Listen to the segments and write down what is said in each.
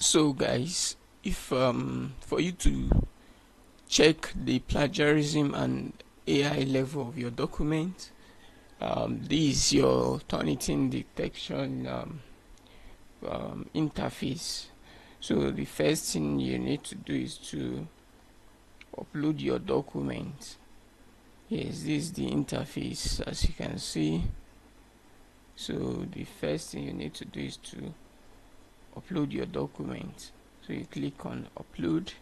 So guys, if for you to check the plagiarism and AI level of your document, this is your Turnitin detection interface. So the first thing you need to do is to upload your document. Yes, this is the interface, as you can see. So the first thing you need to do is to upload your document. So you click on upload,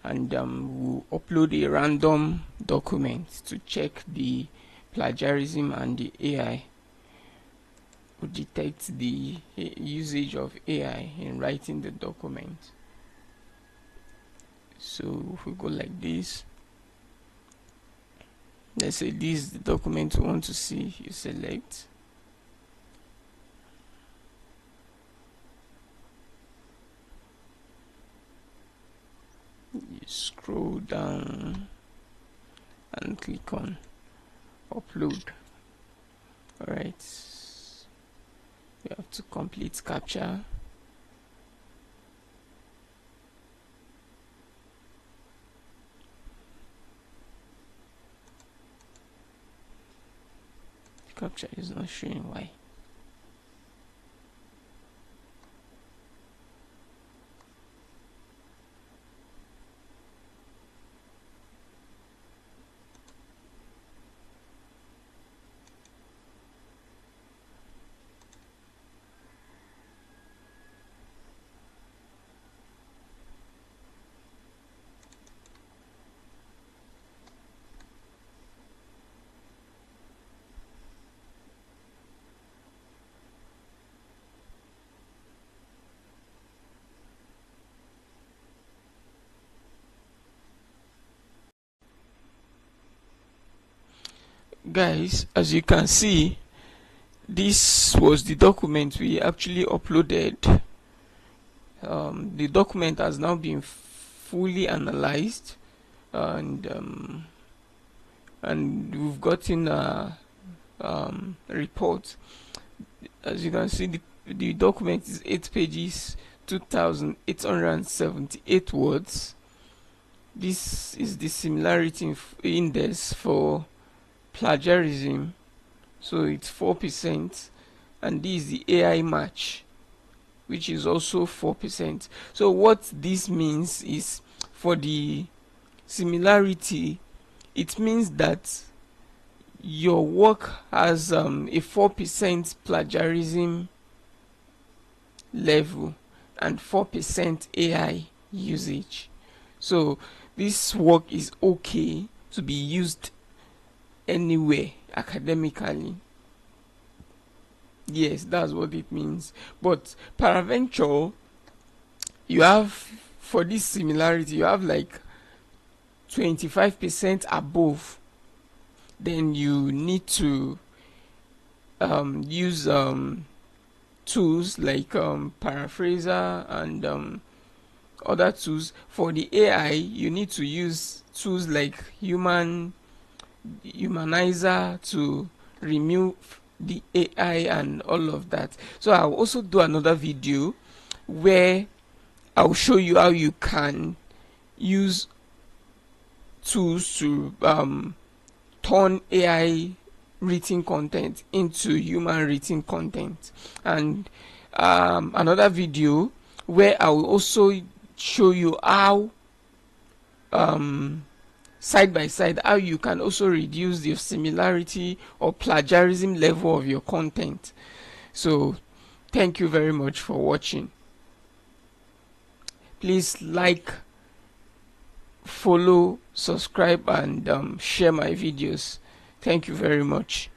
and we'll upload a random document to check the plagiarism, and the AI will detect the usage of AI in writing the document. So if we go like this, let's say this is the document we want to see, you select. You scroll down and click on upload. Alright, you have to complete captcha. Captcha is not showing, why? Guys, as you can see, this was the document we actually uploaded. The document has now been fully analyzed, and we've gotten a report. As you can see, the document is 8 pages, 2,878 words. This is the similarity index for plagiarism, so it's 4%, and this is the AI match, which is also 4%. So what this means is, for the similarity, it means that your work has a 4% plagiarism level and 4% AI usage. So this work is okay to be used anywhere academically. Yes, that's what it means. But peradventure, you have, for this similarity, you have like 25% above, then you need to use tools like paraphraser and other tools. For the AI, you need to use tools like humanizer to remove the AI and all of that. So I'll also do another video where I'll show you how you can use tools to turn AI written content into human written content, and another video where I will also show you how side by side how you can also reduce the similarity or plagiarism level of your content. So thank you very much for watching. Please like, follow, subscribe, and share my videos. Thank you very much.